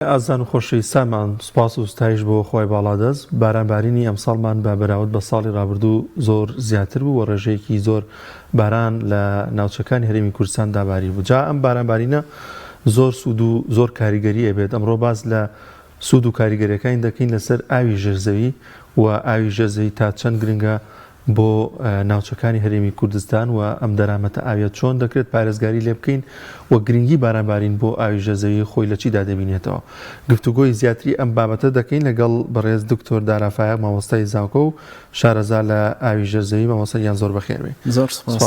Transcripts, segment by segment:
ئازان و خۆشەویستان سوپاس و ستایش بۆ خۆی باڵادەست بارانبارینی ئەمساڵمان بە بەراورد بە ساڵی ڕابردوو زۆر زیاتر بوو و ڕێژەیەکی زۆر باران لە ناوچەکانی هەرێمی کوردستان داباری بوو. جا ئەم بارانبارینە زۆر سوود و زۆر کاریگەری ئەبێت. ئەمڕۆ باز لە سوود و کاریگەریەکانی دەکەین لەسەر ئاوی ژێرزەوی و ئاوی ژێرزەوی تا چەند گرنگە بۆ ناوچەکانی هەرێمی کوردستان و ئەم دەرامەتە ئاویە چۆن دەکرێت پارێزگاری لێ بکەین و گرنگی بارانبارین بۆ ئاوی ژێرزەوی خۆی لە چیدا دەبینێتەوە. گفتوگۆی زیاتری ئەم بابەتە دەکەین لەگەڵ بەڕێز دکتۆر دارافایە مامۆستای زانکۆ و شارەزا لە ئاوی ژێرزەوی. مامۆستایان زۆر بەخێر بێ. زۆر سوپاس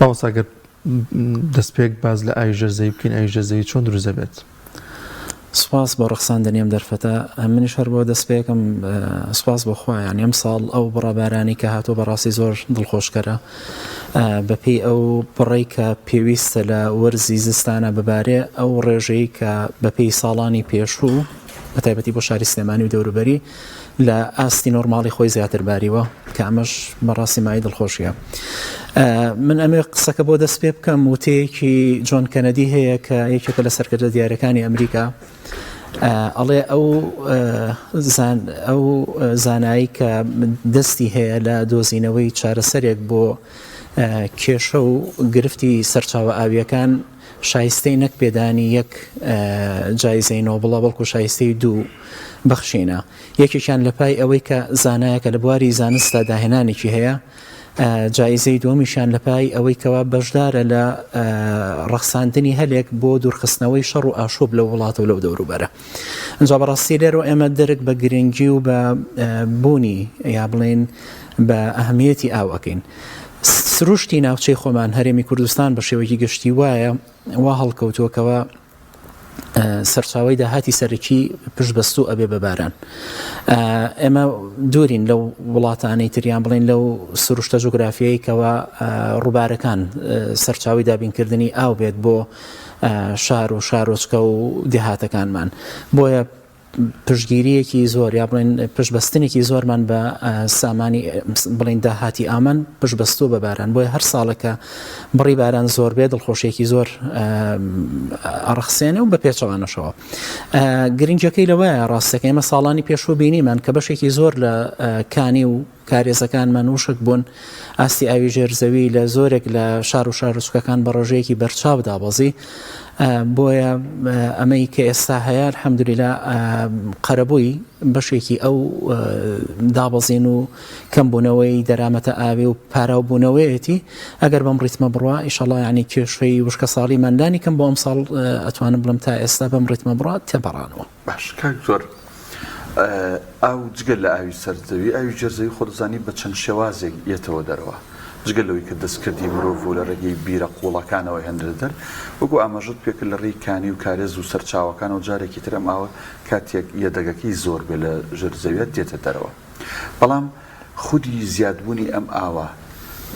مامۆستا دەستپێک باز لە ئاوی ژێرزەوی بکەین. ئاوی ژێرزەوی چۆن دروست دەبێت؟ سوپاس بۆ ڕخساندنیم دەرفەتە. منیش هەر بۆ دەستپێکم سوپاس بۆ خۆیان ئەم ساڵ ئەو بڕابارانی کە هاتۆ بەڕاستی زۆر دڵخۆشکەرە بەپێی ئەو بڕێی کە پێویستە لە وەرزی زستانە ببارێ ئەو ڕێژەی کە بەپێی ساڵانی پێشوو بە تایبەتی بۆ شاری سلێمانی و دەوروبەری لە ئاستی نۆرماڵی خۆی زیاتر باریوە کە ئەمەش بەڕاستی مای دڵخۆشیە. من ئەمێ قسەکە بۆ دەست پێ بکەم وتەیەکی جۆن کەنەدی هەیە کە یەکێکە لە سەرکردە دیارەکانی ئەمریکا ئەڵێ ئەو زانایی کە دەستی هەیە لە دۆزینەوەی چارەسەرێک بۆ کێشە و گرفتی سەرچاوە ئاویەکان شایستەی نەک پێدانی یەک جایزەی نۆبڵە بەڵکو شایستەی دوو بەخشینە. یەکێکیان لە پای ئەوەی کە زانایەکە لە بواری زانستدا داهێنانێکی هەیە، جایزەی دووەمیشان لە پای ئەوەی کەوا بەشدارە لە ڕەخساندنی هەلێک بۆ دوورخستنەوەی شەڕ و ئاشوب لە وڵاتە و لەو دەوروبەرە. ئەنجا بەڕاستی لێرەوە ئێمە دەرک بە گرنگی و بە بوونی یا بڵێن بە ئەهمیەتی ئاوەکەین. سروشتی ناوچەی خۆمان هەرێمی کوردستان بە شێوەیەکی گشتی وایە وا هەڵکەوتووەکەوە سەرچاوی داهاتی سەرەکی پشتبەستوو ئەبێ بە باران. ئێمە دوورین لەو وڵاتانەی تریان بڵێن لەو سروشتە جوگرافیایی کەوە ڕووبارەکان سەرچاوی دابینکردنی ئاو بێت بۆ شار و شارۆچکە و دێهاتەکانمان. بۆیە پشتگیریەکی زۆر یا بڵێن پشتبەستنێکی زۆرمان بە سامانی بڵێن داهاتی ئامان پشتبەستوو بە باران. بۆیە هەر ساڵەکە بڕی باران زۆر بێت دڵخۆشیێکی زۆر ئەڕەخسێنێ و بە پێچەوانەشەوە. گرنگەکەی لەوەیە ڕاستەکە ئێمە ساڵانی پێشوو بینیمان کە بەشێکی زۆر لە کانی و کارێزەکانمان وشک بوون ئاستی ئاوی ژێرزەوی لە زۆرێک لە شار و شارۆچکەکان بە ڕێژەیەکی بەرچاو دابەزی. بۆیە ئەمەی کە ئێستا هەیە الحەمدولیلا قەرەبووی بەشێکی ئەو دابەزین و کەمبوونەوەی دەرامەتە ئاوێ و پاراوبوونەوەیەتی ئەگەر بەم ڕیتمە بڕوا ئیشەڵڵا یعنی کێشەی وشکە ساڵی مندانی کەم بۆ ئەم ساڵ ئەتوانم بڵم تا ئێستا بەم ڕیتمە بڕات تێپەڕانەوە. باش کاک زۆر ئەو جگەل لە ئاوی سەرزەوی ئاوی ژێرزەوی خۆدەزانی بە چەند شێوازێک یێتەوە دەرەوە جگەلەوەی کە دەستکردی مرۆڤ و لە ڕێگەی بیرە قوڵەکانەوەی هەندێتر وەکو ئاماژەت پێکرد لە ڕێی کانی و کارێز و سەرچاوەکانەوە جارێکی تر ئەم ئاوە کاتێک یەدەگەکەی زۆر بێ لە ژێرزەویەت دێتە دەرەوە. بەڵام خودی زیادبوونی ئەم ئاوە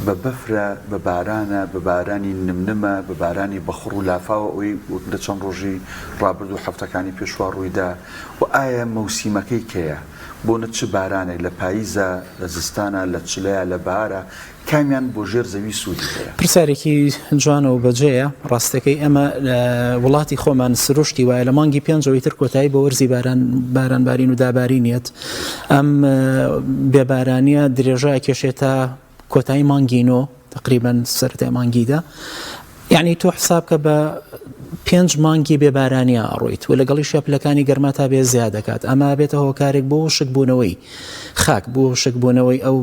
بە بەفرە بە بارانە بە بارانی نمنمە بە بارانی بەخڕ و لافاوە ئەوی لە چەند ڕۆژی ڕابرد و هەفتەکانی پێشوا ڕوویدا و ئایا مەوسیمەکەی کەیە بۆ نە چ بارانێک لە پاییزە لە زستانە لە چلەیە لە بارە کامیان بۆ ژێرزەوی سوودی هەیە؟ پرسیارێکی جوانە و بەجێیە. ڕاستەکەی ئەمە وڵاتی خۆمان سروشتی وایە لە مانگی پێنجەوەی تر کۆتایی بە وەرزی بارانبارین و دابارینێت. ئەم بێبارانیە درێژای کێشێتە کۆتایی مانگینۆ تقریبا سەرەتای مانگیدا. یعنی تۆ حساب کە بە 5 مانگی بێبارانیە ئەڕۆیت و لەگەڵی شەپلەکانی گەرما تا بێ زیاد دەکات. ئەمە بێتە هۆکارێک بۆ شکبوونەوەی خاک بۆ شکبوونەوەی ئەو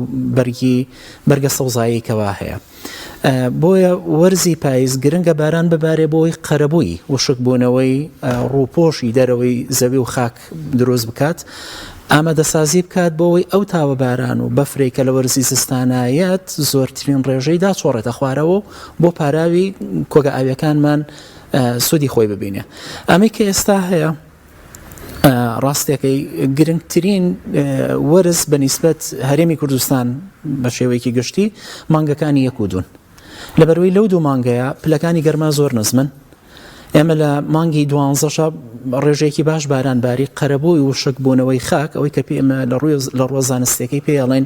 بەرگە سەوزایی کەوا هەیە. بۆیە وەرزی پاییز گرنگە باران ببارێ بۆی قەرەبووی و شکبوونەوەی ڕووپۆشی دەرەوەی زەوی و خاک دروست بکات. ئامادەسازی بکات بۆەوەی ئەو تاوە باران و بەفرێک کە لە وەرزی زستانایەت زۆرترین ڕێژەی داچۆڕێتە خوارەوە بۆ پاراوی کۆگە ئاویەکانمان سوودی خۆی ببینێ. ئەمەی کە ئێستا هەیە ڕاستێکەکەی گرنگترین وەرز بەنیسبەت هەرێمی کوردستان بە شێوەیەکی گشتی مانگەکانی یەک و دوون. لەبەرەوەی لەو دوو مانگەیە پلەکانی گەرما زۆر نزمن ئێمە لە مانگی 12 ڕێژێکی باش بارانباری قەرەبووی و شکبوونەوەی خاک ئەوەی کە ئێمە لە ڕۆ زانستیەکەی پێڵێن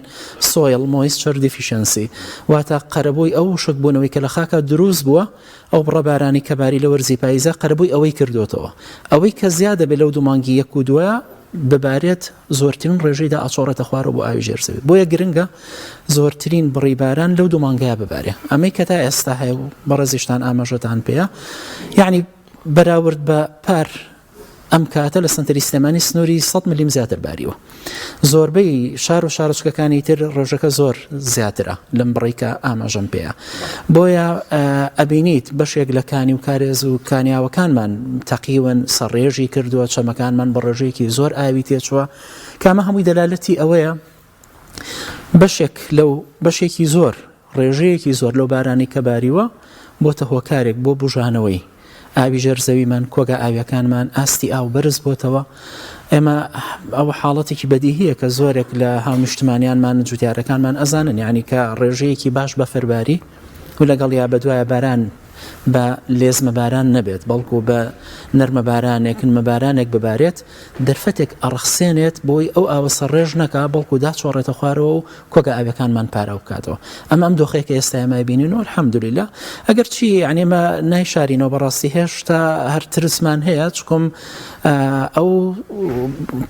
سۆیل مۆیسچەر دیفیشنسی واتە قەرەبووی ئەو شکبوونەوەی کە لە خاکە دروست بووە ئەو بڕەبارانی کەباری لە وەرزی پاییزە قەرەبووی ئەوەی کردوتەوە ئەوەی کە زیادە بێ لەو دوو مانگی 1 و 2 ببارێت زۆرترین ڕێژەیدا ئاچۆڕێتە خوارەوە بۆ ئاوی ژێرزەوی بۆیە گرنگە زۆرترین بڕیباران لەو دوو مانگەیە ببارێ ئەمەی کە تا ئێستا هەیە و بەڕێزیشتان ئاماژەتان پێەیە یعنی بەراورد بە پار ئەم کاتە لە سنتەری سلێمانی سنووری 100 ملیم زیاتر باریوە زۆربەی شار و شارچکەکانی تر ڕۆژەکە زۆر زیاترە لەم بڕیکە ئاماژەم پێەیە بۆیە ئەبینیت بەشێک لە کانی و کارێز و کانیاوەکانمان تەقیون سەرڕێژی کردووە چەمەکانمان بە ڕێژەیەکی زۆر ئاوی تێچووە کامە هەمووی دەلالەتی ئەوەیە بەشێکی زۆر ڕێژەیەکی زۆر لەو بارانی کە باریوە بۆتە هۆکارێک بۆ بژانەوەی ئاوی ژێرزەویمان کۆگە ئاویەکانمان ئاستی ئاو بەرز بۆتەوە ئێمە ئەو حاڵەتێکی بەدیهەیە کە زۆرێک لە هاونیشتمانیانمان جوتیارەکانمان ئەزانن یعنی کە ڕێژەیەکی باش بە فەرباری و لەگەڵ یا بەدوایە باران بە لێزمە باران نەبێت بەڵکو بە نەرمە بارانێک نمە بارانێک ببارێت دەرفەتێک ئەڕخسێنێت بۆی ئەو ئاوەسە ڕێژ نەکا بەڵکو داچۆڕێتە خوارەوە و کۆگە ئاوەکانمان پارە بکاتەوە ئەم دۆخەیەکە ئێستا ئێمە بینین و الحەمدولillah ئەگەر چی یعنی ئێمە نایشارینەوە بەڕاستی هێشتا هەر ترسمان هەیە چکۆم ئەو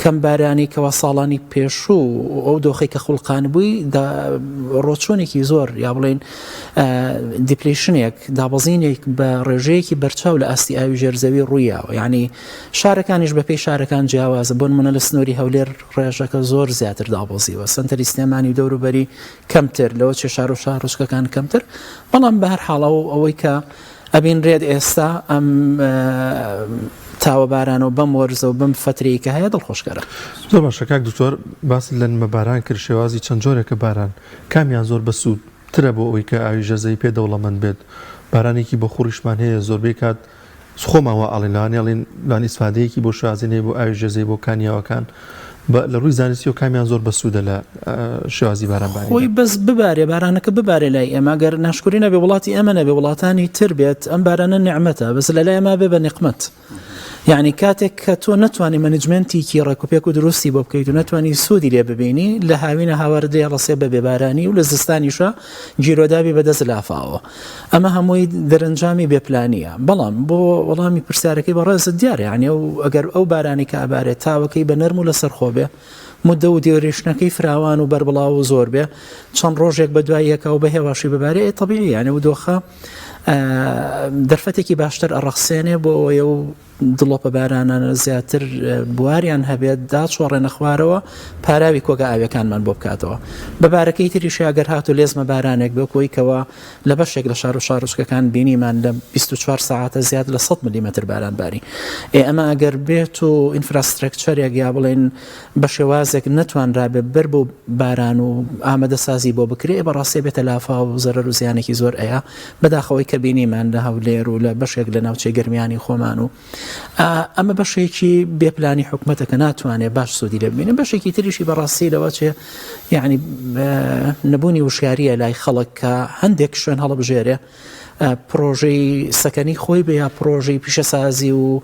کەم بارانی کەوا ساڵانی پێشوو ئەو دۆخی کە خوڵقان بووی ڕۆچۆنێکی زۆر یا بڵێن دیپلیشنێک دابەزینێک بە ڕێژەیەکی بەرچاو لە ئاستی ئاوی ژێرزەوی ڕوویاوە یعنی شارەکانیش بەپێی شارەکان جیاوازە بۆن منە لە سنووری هەولێر ڕێژەکە زۆر زیاتر دابەزیوە سنتەری سلێمانی دەوروبەری کەمتر لەوە چێ شار و شارۆچکەکان کەمتر بەڵام بە هەر حاڵەوە ئەوەی کە ئەبین ڕێت ئێستا ئەم تاوە باران و بەم وەرزە و بەم فترەی کە هەیە دڵخۆشکەرە زۆر باشە کاک دکتۆر باس لە نمە باران کرد شێوازی چەند جۆرێکە باران کامیان زۆر بەسوود ترە بۆ ئەوەی کە ئاوی ژێرزەوی پێ دەوڵەمەند بێت بارانێکی بە خوڕیشمان هەیە زۆربەی کات خۆماوە ئاڵێنڵین لانی ئیسفادەیەکی بۆ شازینەیە بۆ ئاوی ژێرزەوی بۆ کانیاوەکان لە ڕووی زانستی و کامیان زۆر بەسوودە لە شێوازی بارانباری خۆی بەس ببارێ بارانەکە ببارێ لای ئێمە گەر ناشکوری نەبێ وڵاتی ئەمە نەبێ وڵاتانی تر بێت ئەم بارانە نعمەتە بەس لە لای ئەمە بێ بە نقمەت یعنی کاتێک کە تۆ نتوانانی مەنیجمنتێکی ڕێکوپێک و دروستی بۆ بکەیت و نتوانانی سوودی لێ ببینی لە هاوینە هاوردەیە ڕسێ بە بێبارانی و لە زستانیشە گیرۆدابی بەدەست لافاوە ئەمە هەمووی دەرەنجامی بێپلانیە بەڵام بۆ وەڵامی پرسیارەکەی بەڕێزت دیارە یعنی ئەگەر ئەو بارانی کە ئابارێت تاوەکەی بە نەرم و لەسەر خۆ بێ مدە و دیێڕێشنەکەی فراوان و بەربڵاو و زۆر بێ چەند ڕۆژێک بە دوای یەکە و بە هێواشی ببارێ تەبیعی یعنی و دۆخە دەرفەتێکی باشتر ئەڕەخسێنێ بۆ ئەوەیە و دڵۆپە بارانانە زیاتر بواریان هەبێت داچۆڕێنە خوارەوە پاراوی کۆگە ئاویەکانمان بۆ بکاتەوە بەبارەکەی تریشی ئەگەر هاتو لێزمە بارانێک بۆ کۆیکەوە لە بەشێک لە شار و شارۆچکەکان بینیمان لە 24 ساعتە زیاد لە 100 میلیمتر بارانباری ئەمە ئەگەر بێت و ئینفراسترکچەرێک یا بڵێن بە شێوازێک نتوانرابێت بەر بۆ باران و ئامادەسازی بۆ بکرێ بەڕاستی بێتە لافا و زەرەر و زیانێکی زۆر ئەیە بەداخەوەی کە بینیمان لە هەولێر و لە بەشێک لە ناوچەی گەرمیانی خۆمان و ئەمە بەشێکی بێپلانی حکومەتەکە ناتوانێت باش سوودی لێ ببینێ بەشێکی تریشی بەڕاستی لەوە چێ یعنی نەبوونی وشیاریە لای خەڵک کە هەندێک شوێن هەڵبژێرێ پرۆژەی سەکەنی خۆی بێ یا پرۆژەی پیشەسازی و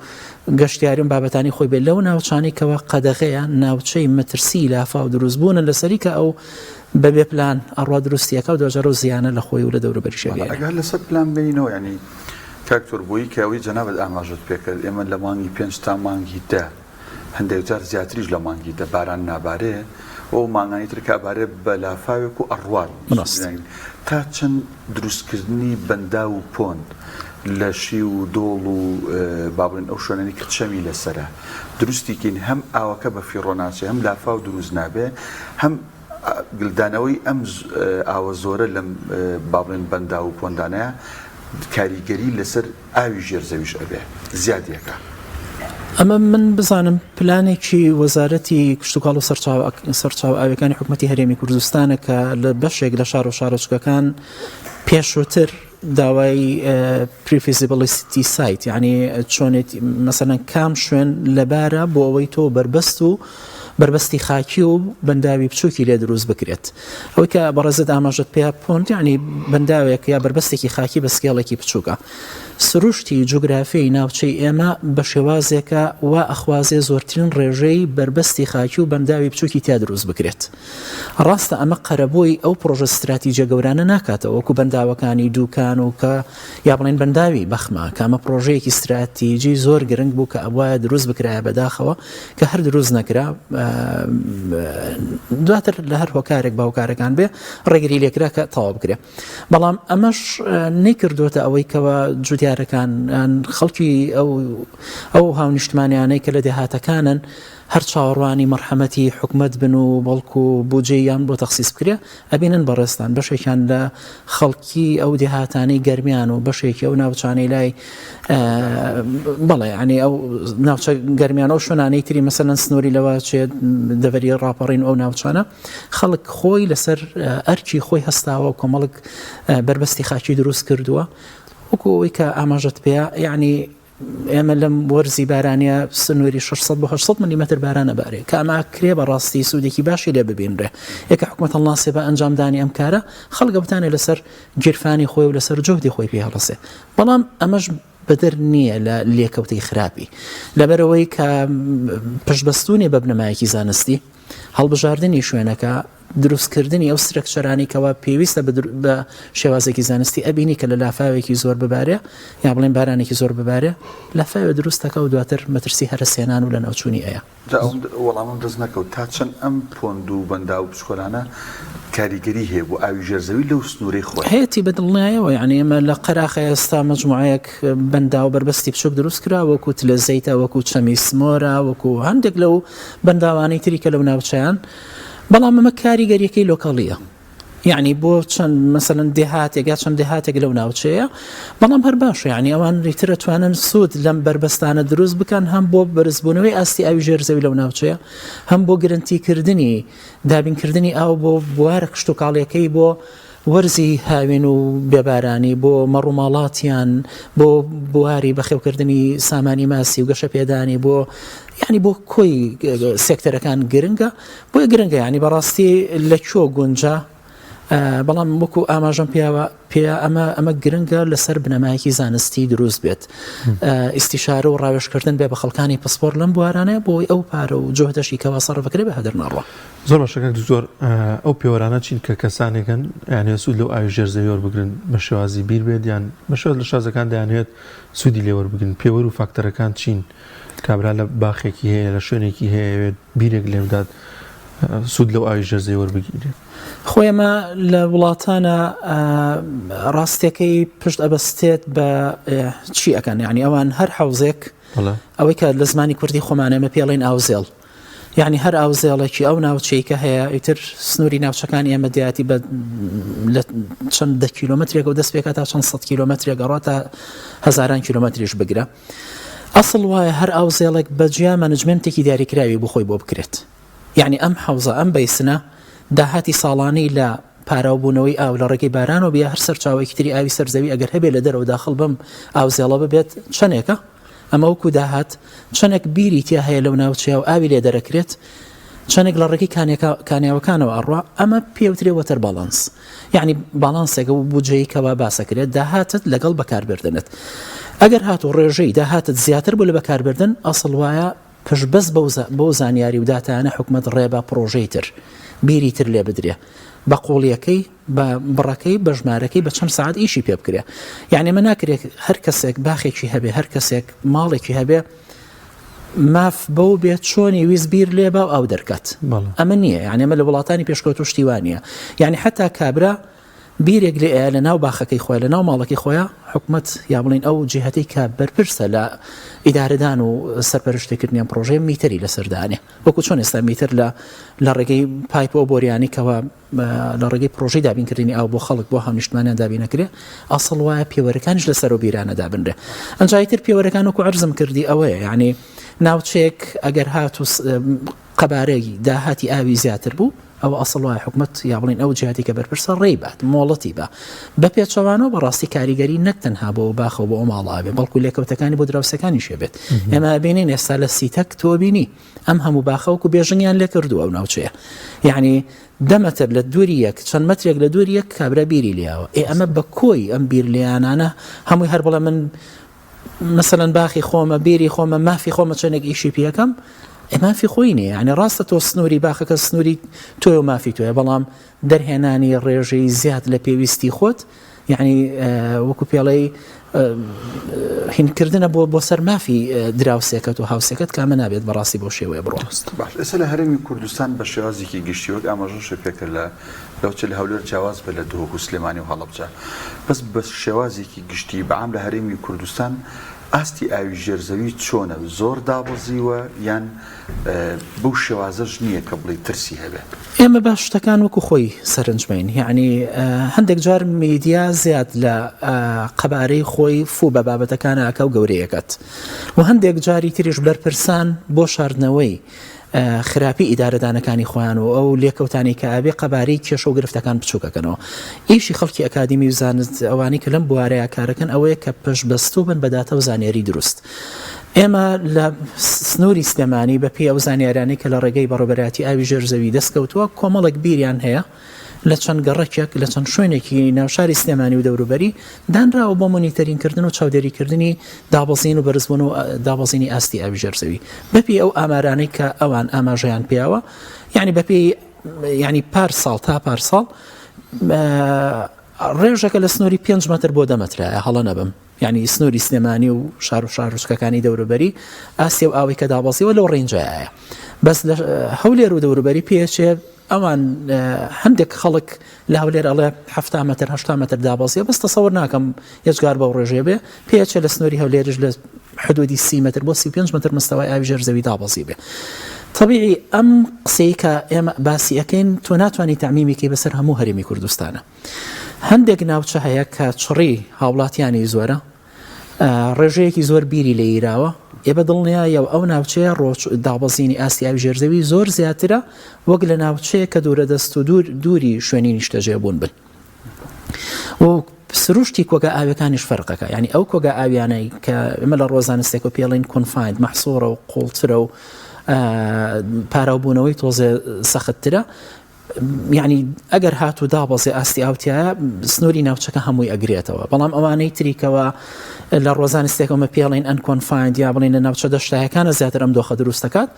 گەشتیاریم بابەتانی خۆی بێت لەو ناوچانی کەەوە قەدەغەیە ناوچەی مەترسی لافا و دروستبوونە لەسەری کە ئەو بەبێ پلان ئەڕوا دروستیەکە و دۆژەر و زیانە لە خۆی و لە دەوروبەریشەکە ئەگەر لەسەر پلان بینەوە ینی کاکتۆر بووی کەەوەی جەنابەت ئاماژت پێکرد ئێمە لە مانگی 5 تا مانگی 10 هەندێک جار زیاتریش لە مانگی 10 باران نابارێ ئەو مانگانی تر کابارێ بە لافاوێک و ئەڕوان تا چەند دروستکردنی بەندا و پۆند لە شی و دۆڵ و بابڵێن ئەو شوێنانی کچەمی لەسرە دروستیکەین هەم ئاوەکە بە فیڕۆناچێ هەم لافا و دروست نابێ هەم گلدانەوەی ئەم ئاوە زۆرە لەم بابڵێن بەندا و پۆندانەیە کاریگەری لەسەر ئاوی ژێرزەویش ئەبێ زیادیەکە ئەمە من بزانم پلانێکی وەزارەتی کشتتوکاڵ و سەرچاو ئاوەکانی حکوومەتی هەرێمی کوردستانە کە لە بەشێک لە شار و شارۆچکەکان پێشووتر داوای پریفیزیبلیستی سایت یعنی چۆنێت مەسەرەن کام شوێن لەبارە بۆ ئەوەی تۆ بربەست و بربەستی خاکی و بەنداوی بچووکی لێ دروست بکرێت ئەوەی کە بەڕێزت ئاماژەت پێ پۆنت یعنی بەنداوێک یا بربەستێکی خاکی بە سکێڵێکی بچووکە سروشتی جوگرافیای ناوچەی ئێمە بە شێوازێکە و ئەخوازێ زۆرترین ڕێژەی بربەستی خاکی و بەنداوی بچووکی تا دروست بکرێت ڕاستە ئەمە قەرەبووی ئەو پرۆژە استراتیجە گەورانە ناکاتەوە وەکو بەنداوەکانی دووکان و کە یا بڵێن بەنداوی بەخما کە ئەمە پرۆژەیەکی استراتیجی زۆر گرنگ بوو کە ئەوایە دروست بکرایە بەداخەوە کە هەر دروست نەکرا دواتر لە هەر هۆکارێک باوکارەکان بێ ڕێگری لێکرا کە تەواو بکرێ بەڵام ئەمەش نەیکردوتە ئەوەی کەوە جوتیارەکان خەڵکی ئەو هاونیشتمانیانەی کە لە دێهاتەکانن هەر چاوەڕوانی مەرحەمەتی حکومەت بن و بەڵکو و بودجەیان بۆ تەخسیس بکرێ ئەبینن بەڕێستان بەشێکیان لە خەڵکی ئەو دێهاتانەی گەرمیان و بەشێکی ئەو ناوچانەی لای بەڵێ ینی ئەو ناوچە گەرمیان ئەو شوێنانەی تری مەسەلەن سنووری لەوە چێت دەڤەری ڕاپەڕین ئەو ناوچانە خەڵک خۆی لەسەر ئەرکی خۆی هەستاوە و کۆمەڵک بربەستی خاکی دروست کردووە وەکو ئەوەی کە ئاماژەت پێە یعنی ئێمە لەم وەرزی بارانیە سنووری 600 بۆ 800 ملیمەتر بارانە بارێ کە ئەمە کرێ بەڕاستی سوودێکی باشی لێ ببینرێ یەکە حکومەت هەڵناسێ بە ئەنجامدانی ئەم کارە خەڵکە بتانێت لەسەر گیرفانی خۆی و لەسەر جۆدی خۆی پێ هەڵەسێ بەڵام ئەمەش بەدەر نییە لە لێکەوتەی خراپی لەبەرەوەی کە پشتبەستونی بە بنەمایەکی زانستی هەڵبژاردننی شوێنەکە دروستکردنی ئەو سرەکچەرانی کەوا پێویستە بە شێوازێکی زانستی ئەبینی کە لە لافاوێکی زۆر ببارێ یا بڵێن بارانێکی زۆر ببارێ لافاوێ دروستەکە و دواتر مەترسی هەرسێنان و لە ناوچوونی ئەیە وەڵامم دەست نەکەوت تا چەند ئەم پۆند و بەندا و بچکۆلانە کاریگەری هەیە بۆ ئاوی ژێرزەوی لەو سنوورەی خۆی هەیەی بەدڵنیایەوە یعنی ئێمە لە قەراخە ئێستا مەجموعەیەک بەندا و بربەستی بچووک دروست کرا وەکو تلەزەیتە وەکو چەمی سمۆرە وەکو هەندێک لەو بەنداوانەی تری کە لەو ناوچەیان بەڵام ئەمە کاریگەریەکەی لۆکاڵیە یعنی بۆ چەند مەسەلەن دێهاتێک یا چەند دێهاتێک لەو ناوچەیە بەڵام هەر باشە یعنی ئەوان ریتر دەتوانن سوود لەم بربەستانە دروست بکەن هەم بۆ بەرزبوونەوەی ئاستی ئاوی ژێرزەوی لەو ناوچەیە هەم بۆ گرنتیکردنی دابینکردنی ئاو بۆ بوارە کشتتوکاڵیەکەی بۆ وەرزی هاوین و بێبارانی بۆ مەڕووماڵاتیان بۆ بواری بەخێوکردنی سامانی ماسی و گەشە پێدانی بۆ یعنی بۆ کۆی سێکتەرەکان گرنگە بۆی گرنگە یعنی بەڕاستی لە کۆ گونجا بەڵام وەکو ئاماژەم پێ ئەمە گرنگە لەسەر بنەمایەکی زانستی دروست بێت ئیستیشارە و ڕاوێژکردن بێ بە خەڵکانی پسپۆر لەم بوارانەیە بۆی ئەو پارە و جۆدەشی کەوا سەرفەکرێ بە هەدەر ناڕوە زۆر باشەکە زۆر ئەو پێوەرانە چین کە کەسانێکن یعنی سوود لەو ئاوی ژێرزەوی وەربگرن بە شێوازی بیر بێت یان بە شێوازی لە شازەکان دەیانوێت سوودی لێ وەربگرن پێوەر و فاکتەرەکان چین کابرا لە باخێکی هەیە لە شوێنێکی هەیە بیرێک لێ بدات سوود لەو ئاوی ژێرزەوی وەربگیرێت خۆیمە لە وڵاتانە ڕاستیەکەی پشت ئەبەستێت بە چی ئەکەن یعنی ئەوان هەر حوزێک ئەوەی کە لە زمانی کوردی خۆمانەمە پێڵێن ئاوزێڵ یعنی هەر ئاوزێڵێکی ئەو ناوچەیەکە هەیە ئیتر سنووری ناوچەکانی ئێمە دیاتی بە لە چەند دە کیلۆمەترێک و دەست پێکات تا چەند 100 کیلۆمەترێک گەڕاتە هەزاران کیلۆمەتریش بگرە ئەسڵ وایە هەر ئاوزێڵێک بەجیا مانجمنتێکی دیاریکراوی بۆ خۆی بۆ بکرێت یعنی ئەم حوزە ئەم بەیسنە داهاتی ساڵانەی لە پاراوبوونەوەی ئاو لە ڕێگەی باران و بیا هەر سەرچاوێکی تری ئاوی سەرزەوی ئەگەر هەبێت لە دەرەوە داخڵ بم ئاوزێڵە ببێت چەندێکە ئەمە وەکو داهات چەندێک بیری تیا هەیە لەو ناوچەیە و ئاوی لێ دەرەکرێت چەندێک لە ڕێگەی کانیاوەکانەوە ئەڕوا ئەمە پێوترێ وەتەر باڵانس یعنی باڵانسێکە و بودجەیەکەوە باسەکرێت داهاتت لەگەڵ بەکاربردنت ئەگەر هاتو ڕێژەی داهاتت زیاتر بوو لە بەکاربردن ئەسڵ وایە پشتبەست بەو زانیاری و داتانە حکومەت ڕێبە پرۆژەی تر بیری تر لێ بدرێ بە قوڵیەکەی بە بڕەکەی بە ژمارەکەی بە چەند سعات ئیشی پێ بکرێ یعنی ئەمە ناکرێت هەر کەسێک باخێکی هەبێ هەر کەسێک ماڵێکی هەبێ ماف بەو بێت چۆنی ویست بیر لێ بە ئەو دەرکات ئەمە نییە یعنی ئەمە لە وڵاتانی پێشکەوت و شتیوانە یعنی حتا کابرا بیرێک لێ لە ناو باخەکەی خۆی لە ناو ماڵەکەی خۆیان حکومەت یا بڵین ئەو جیهەتەی کە بەرپرسە لە ئیدارەدان و سەرپەرشتیکردنیان پرۆژەی میتری لە سەردانێ وەکو چۆن ئێستا میتر لە ڕێگەی پایپۆ بۆریانی کەەوە لە ڕێگەی پرۆژەی دابینکردنی ئاو بۆ خەڵک بۆ هاونیشتمانیان دابینەکرێ ئەسڵ وایە پێوەرەکانیش لەسەر و بیرانە دابنرێ ئەنجایتر پێوەرەکان وەکو عەرزم کردی ئەوەیە یعنی ناوچێک ئەگەر هات و قەبارەی داهاتی ئاوی زیاتر بوو ئەو ئەسڵ وایە حکومت یا بڵین ئەو جیاتی کە بەرپرسە ڕێی بات مۆڵەتی بە بە پێچەوانەوە بەڕاستی کاریگەری نەکتەنها بۆ باخەوە بۆ ئەو ماڵاوێ بەڵکو لێکەوتەکانی بۆ دراوسەکانی شێبێت ئێمە بینین ئێستا لە سیتەک تۆ بینی ئەم هەموو باخەوەکو بێژنیان لێ کردو ئەو ناوچەیە یعنی دەمەتر لە دووری یەک چەند مەترێک لە دووری یەک کابرا بیری لیاوە ئەمە بە کۆی ئەم بیر لیانانە هەمووی هەر بڵە من مثلەن باخی خۆمە بیری خۆمە مافی خۆمە چەندێک ئیشی پێەکەم مافی خۆی نیە یعنی ڕاستە تۆ سنووری باخەکە سنووری تۆ و مافی تۆیە بەڵام دەرهێنانی ڕێژەی زیاد لە پێویستی خۆت یعنی وەکو پێڵەی هینکردنە بۆ سەر مافی دراوسێکەت و هاوسەکەت کامە نابێت بەڕاستی بۆ شێوەیە بڕۆ باش ئێستا لە هەرێمی کوردستان بە شێوازێکی گشتیوەک ئاماژەش پێکرد لە لەوچە لە هەولێر جیاواز بە لە دۆخ و سلێمانی و هەڵەبجە بەس بە شێوازێکی گشتی بەعام لە هەرێمی کوردستان ئاستی ئاوی ژێرزەوی چۆنە زۆر دابەزیوە یان بەو شێوازەش نییە کە بڵێ ترسی هەبێت ئێمە باش شتەکان وەکو خۆی سەرنجمین یعنی هەندێک جار میدیا زیاد لە قەبارەی خۆی فو بە بابەتەکانە ئەکە و گەورەیەکەت و هەندێک جاری تریش بەرپرسان بۆ شاردنەوەی خراپی ئیدارەدانەکانی خۆیان و ئەو لێکەوتانی کە ئابێ قەبارەی کێشە و گرفتەکان بچووکەکەنەوە ئیشی خەڵکی ئەکادمی و زانست ئەوانی کە لەم بوارەیە کارەکەن ئەوەیە کە پشتبەستوو بن بە داتە و زانیاری دروست ئێمە لە سنووری سلێمانی بە پێی ئەو زانیارانی کە لە ڕێگەی بەڕێوەبەراتی ئاوی ژێرزەوی دەستکەوتووە کۆمەڵێک بیریان هەیە لە چەند گەڕێکێک لە چەند شوێنێکی ناوشاری سلێمانی و دەوروبەری دانراوە بۆ مۆنیتەرینکردن و چاودێریکردنی دابەزین و بەرزبوون و دابەزینی ئاستی ئاوی ژێرزەوی بەپی ئەو ئامارانەی کە ئەوان ئاماژەیان پیاوە یعنی بەپی یعنی پارساڵ تا پارساڵ ڕێژەکە لە سنووری 5 مەتر بۆ 10 مەترایە هەڵە نەبم یعنی سنووری سلێمانی و شار و شارچکەکانی دەوروبەری ئاستی و ئاوی کە دابەزیوە لەو ڕێنجایە بەس لە هەولێر و دەوروبەری پێچێ ئەوان هەندێک خەڵک لە هەولێر ئەڵێ 7 مەتر 8 مەتر دابەزیە بەس تەسەوەر ناکەم یەکجار بەو ڕێژێ بێ پێچێ لە سنووری هەولێرش لە حدودی 30 مەتر بۆ 35 مەتر مستەوای ئاوی ژێرزەوی دابەزی بێ طبیعی ئەم قسەی کە ئێمە باسی ئەەکەین تۆ ناتوانانی تەعمیمیکەی بەسەر هەموو هەرێمی کوردستانە هەندێک ناوچە هەیە کە چڕی هاوڵاتیانی زۆرە ڕێژەیەکی زۆر بیری لە ئیراوە ئێ بە دڵنیایە و ئەو ناوچەیە دابەزینی ئاستی ئاوی ژێرزەوی زۆر زیاترە وەک لە ناوچەیە کە دوورە دەست و دووری شوێنی نیشتەجێ بوون بن و سروشتی کۆگا ئاویەکانیش فەرقەکە یعنی ئەو کۆگا ئاویانەی کە ئێمە لە ڕۆزانستێک و پێڵین کۆنفایند مەحسوورە و قوڵترە و پاراوبوونەوەی تۆزێ سەختترە یعنی ئەگەر هاتو دابەزێ ئاستی ئاوتیایە سنووری ناوچەکە هەمووی ئەگرێتەوە بەڵام ئەوانەی تریکەوە لە ڕۆزانستێکەوەمە پێڵین ئەن کۆنفایند یا بڵین لە ناوچە دەشتایەکانە زیاتر ئەم دۆخە دروستەکات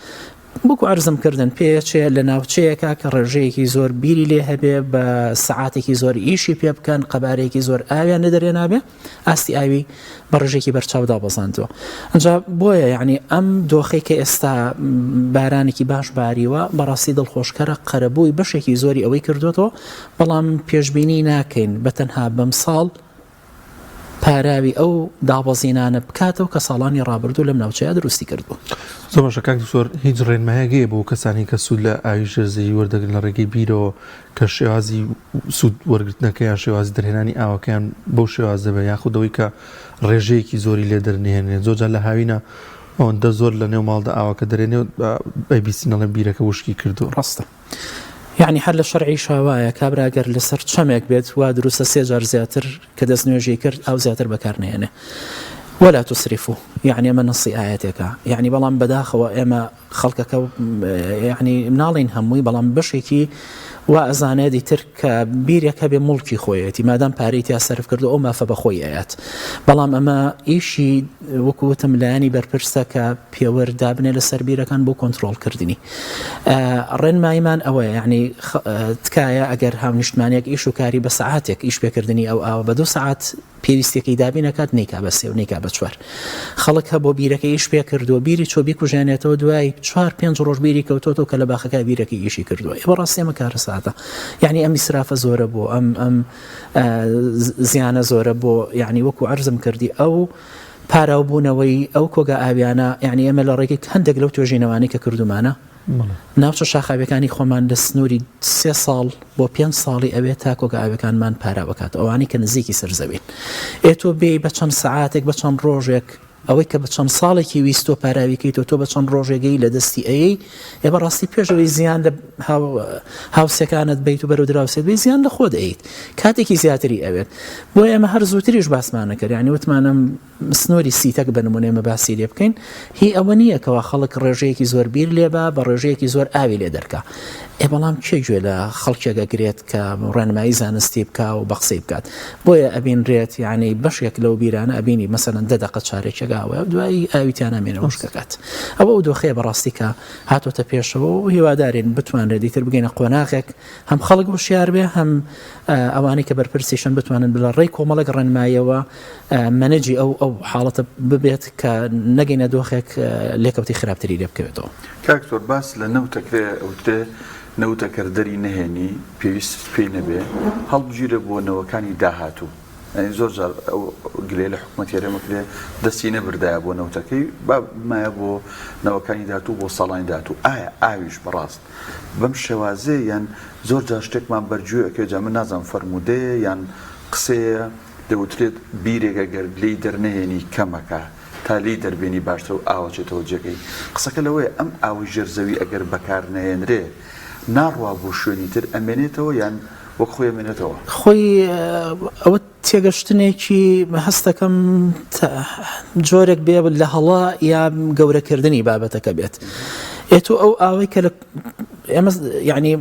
بۆکو ئەرزم کردن پێچێ لە ناوچەیەکە کە ڕێژەیەکی زۆر بیری لێ هەبێ بە سەعاتێکی زۆر ئیشی پێ بکەن قەبارەیەکی زۆر ئاویان نەدەرێ نابێ ئاستی ئاوی بە ڕێژێکی بەرچاودا بەزاندەوە ئەنجا بۆیە یعنی ئەم دۆخەی کە ئێستا بارانێکی باش باریوە بەڕاستی دڵخۆشکەرە قەرەبووی بەشێکی زۆری ئەوەی کردوێتەوە بەڵام پێشبینی ناکەین بەتەنها بەم ساڵ پاراوی ئەو دابەزینانە بکاتەوە کە ساڵانی ڕابردوو لەم ناوچەیە دروستی کردبوو زۆر باشە کاک دکتۆر هیچ ڕێنمایەگەیە بۆ کەسانی کە سوود لە ئاوی ژێرزەوی وەردەگرن لە ڕێگەی بیرەوە کە شێوازی سوود وەرگرتنەکەیان شێوازی دەرهێنانی ئاوەکەیان بەو شێوازە بە یاخودەوەی کە ڕێژەیەکی زۆری لێ دەرنێنێت زۆرجار لە هاوینە ئەوەندە زۆر لە نێو ماڵدا ئاوەکە دەرێنێ ئەیبیسینەڵە بیرەکە وشکی کردو ڕاستە یعنی هەر لە شەرعی شاوایە کابراگەر لەسەر چەمێک بێت وا دروستە 3 جار زیاتر کە دەست نوێژی کرد ئەو زیاتر بەکارنێنێ ولا تسرفوا يعني ما نصي آياتك يعني بلام بداخل إما خلقك يعني منالين هموي بلام بشيكي وأزانة دي ترك بيريك بملكي خويتي ما دام باريتي أصرف كردو أو ما فبخويات بلام أما إيشي وكوت ملاني بربرسك بيور دابني لسر بيرا كان بو كنترول كردني رن ما إيمان أوي يعني تكايا أجر هم نشتمانيك إيشو كاري بساعاتك إيش بيكردني أو بدو ساعات پێویستێکی دابینەکات نیکا بەسێ و نیکا بە چوار خەڵک هەبۆ بیرەکە ئیش پێ کردووە بیری چۆ بیکوژێنێتەوە دوای 4-5 ڕۆژ بیری کەوتۆتەوە کە لە باخەکە بیرەکە ئیشی کردووە بەڕاستی ئەمە کارە ساتە یعنی ئەم ئیسرافە زۆرە بۆ ئەم زیانە زۆرە بۆ یعنی وەکو عەرزم کردی ئەو پاراوبوونەوەی ئەو کۆگا ئاویانە یعنی ئێمە لە ڕێگەی هەندێک لەو توێژینەوانی کە کردومانە ناوچە شاخاویەکانی خۆمان لە سنووری 3 ساڵ بۆ 5 ساڵی ئەوێت تا کۆگا ئاویەکانمان پارا بکات ئەوانی کە نزیکی سەرزەوین ئێتۆ بێ بە چەند سەعاتێک بە چەند ڕۆژێک ئەوەی کە بە چەند ساڵێکی ویستۆ پاراویکەیتەوە تۆ بە چەند ڕۆژێگەی لە دەستی ئەیەی ێ بەڕاستی پێشەوەی زیان لە هاوسەکانت بیت و بەرەو دراوسێت بێ زیان لە خۆت ئەیت کاتێکی زیاتری ئەوێت بۆ ئێمە هەر زووتریش باسمانە کرد ینی وتمانم سنۆری سیتەک بە نمونێمە باسی لێ بکەین هی ئەوە نییە کەوا خەڵک ڕێژەیەکی زۆر بیر لێبە بە ڕێژەیەکی زۆر ئاوی لێ دەرکا بەڵام کێ گوێ لە خەڵکێکە گرێت کە ڕێنمایی زانستی بکە و بە قسەی بکات بۆیە ئەبینرێت یعنی بەشێک لەو بیرانە ئەبینی مەسەرەن 10 دقە چارێکێکاوە دوایی ئاویتیان نامێنە مشکەکات ئەوە و دۆخەیە بەڕاستی کە هاتۆتە پێشەوە و هیوادارین بتوانرێت دیتر بگەینە قۆناغێک هەم خەڵک وشیار بێ هەم ئەوانەی کە بەرپرسیشن بتوانن بڵە ڕێی کۆمەڵێک ڕێنماییەوە مەنەجی ئەو حاڵەتە ببێت کە نەگەینە دۆخێک لێکەوتی خراپتری لێ بکەوێتەوە. کاکتۆر باس لە نەوتەکرێ ئەوتێ نەوتەکەردەری نەهێنی پێویست پێی نەبێ هەڵبژیرە بۆ نەوەکانی داهاتوو زۆر جار ئەو گلێ لە حکوومەت هێرەمەکرێ دەستی نەبردایە بۆ نەوتەکەی مایە بۆ نەوەکانی داهاتوو بۆ ساڵانی داهاتوو ئایا ئاویش بەڕاست بەم شێوازەیە یان زۆر جار شتێکمان بەرگوێ جا من نازانم فەرمودەیە یان قسەیە دەوترێت بیرێکە گەر لێی دەرنەهێنی کەمەکە تا لی دەربێنی باشتر و ئاوەچێتەوە جێگەی قسەکە لەوەیە ئەم ئاوی ژێرزەوی ئەگەر بەکار نەهێنرێ ناڕوا بۆ شوێنی تر ئەمێنێتەوە یان وەک خۆی ئەمێنێتەوە خۆی ئەوە تێگەشتنێکی هەستەکەم جۆرێک بێ لە هەڵا یا گەورەکردنی بابەتەکە بێت ئێتو ئەو ئاوەی کە ئێمە یعنی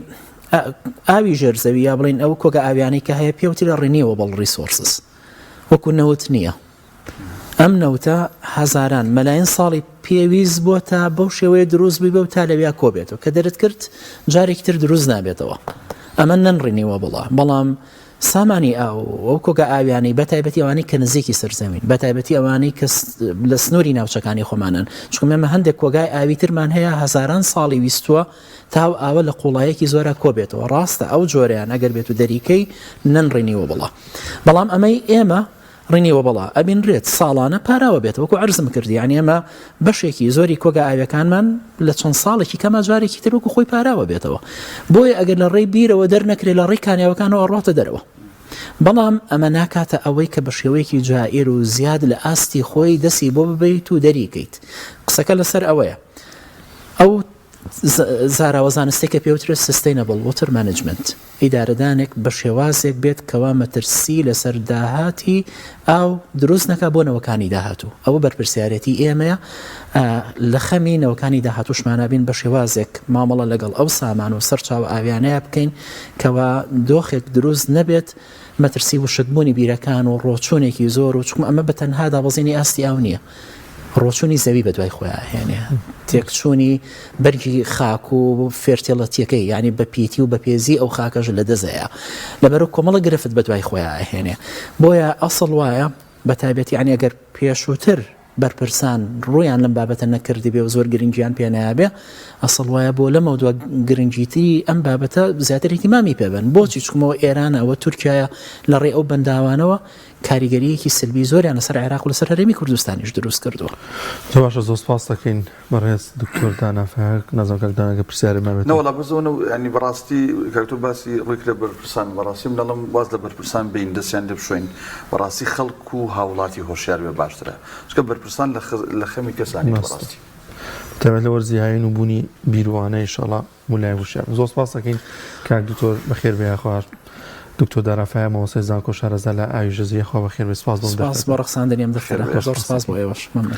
ئاوی ژێرزەوی یا بڵین ئەو کۆگە ئاویانەی کە هەیە پێوتی لە ڕێنیوەبڵ ریسۆرسس وەکو نەوت نییە ئەم نەوتە هەزاران مەلایەن ساڵی پێویست بۆ تا بەو شێوەیە دروست بی بە و تا لەویا کۆبێتەوە کە دەرت کرد جارێکی تر دروست نابێتەوە ئەمە نەنڕێنیوە بەڵام سامانی ئەو کۆگە ئاویانەی بەتایبەتی ئەوانەی کە نزیکی سەرزەمین بەتایبەتی ئەوانەی کە لە سنووری ناوچەکانی خۆمانن چونکە ئێمە هەندێک کۆگای ئاوی ترمان هەیە هەزاران ساڵی ویستووە تا ئاوە لە قوڵایەکی زۆرە کۆبێتەوە ڕاستە ئەو جۆرەیان ئەگەر بێت و دەریکەی نەنڕێنیوە بەڵام ئەمەی ئێمە ڕینیوە بەڵا ئەبینرێت ساڵانە پاراوە بێت وەکو عرزم کردی یعنی ئێمە بەشێکی زۆری کۆگە ئاویەکانمان لە چەند ساڵێکی کەمە جارێکی تر وەکو خۆی پاراوە بێتەوە بۆیە ئەگەر لە ڕێی بیرەوە دەرنەکرێت لە ڕێی کانیاوەکانەوە ڕاتە دەرەوە بەڵام ئەمە ناکاتە ئەوەی کە بە شێوەیەکی جائیر و زیاد لە ئاستی خۆی دەسی بۆ ببیت و دەریکەیت قسەکە لەسەر ئەوەیە ئەو زاراوە زانستێکە پێوترێت سستینەبڵ وۆتر مانجمنت ئیدارەدانێک بە شێوازێک بێت کەوا مەترسی لەسەر داهاتی ئاو دروست نەکا بۆ نەوەکانی داهاتوو ئەوە بەرپرسیارەتی ئێمەیە لە خەمی نەوەکانی داهاتوشمانابین بە شێوازێک مامەڵە لەگەڵ ئەو سامان و سەرچاوە ئاویانەیە بکەین کەوا دۆخێک دروست نەبێت مەترسی وشتبوونی بیرەکان و ڕۆچوونێکی زۆر و چکم ئەمە بە تەنها دابەزینی ئاستی ئاو نییە ڕۆچوونی زەوی بە دوای خۆیان هێنێ تێکچوونی بەرگی خاک و فێرتێڵەتیەکەی ینی بە پیتی و بە پێزی ئەو خاکەش لە دەزەیە لەبەرو کۆمەڵە گرفت بە دوای خۆیان هێنێ بۆیە ئەسڵ وایە بە تایبەتی ینی ئەگەر پێشووتر بەرپرسان ڕویان لەم بابەتە نەکردی بێ و زۆر گرنگیان پێنایابێ ئەسڵ وایە بۆ لەمە دووە گرنگیتی ئەم بابەتە زیاتر احتیمامی پێبن بۆچی چکمەوە ئێرانەوە تورکایە لە ڕێ ئەو بەنداوانەوە کاریگەریەکی سلبی زۆریان لەسەر عێراق و لەسەر هەرێمی کوردستانیش دروست کردووە. باشە زۆر سپاس دەکەین بەڕێز دکتۆر دانافەک نازانم کاکدانەکە پرسیارە مابێت نەوەڵا بزەوە ینی بەڕاستی کاکتۆر باسی ڕوویکرە بەرپرسان بەڕاستی منەڵم باز لە بەرپرسان بین دەستیان لێ بشوێن بەڕاستی خەڵک و هاوڵاتی هۆشیار بێ باشترە چکە بەرپرسان لە خەمی کەسانی بەڕاستی تەمەێت لە وەرزیهاین و بوونی بیروانە ئینشەڵا مولای وشار زۆر سپاس دەکەین کاک دکتۆر بەخێر بێ خوار دکتۆر دارافای مەوەسەی زانکۆ شارەزا لە ئاوی ژەزیە خوا بەخێر بێ سپاس بۆم سپاس بۆ ڕەخساندنیم دەفێرە زۆر سپاس بۆ ئێوەش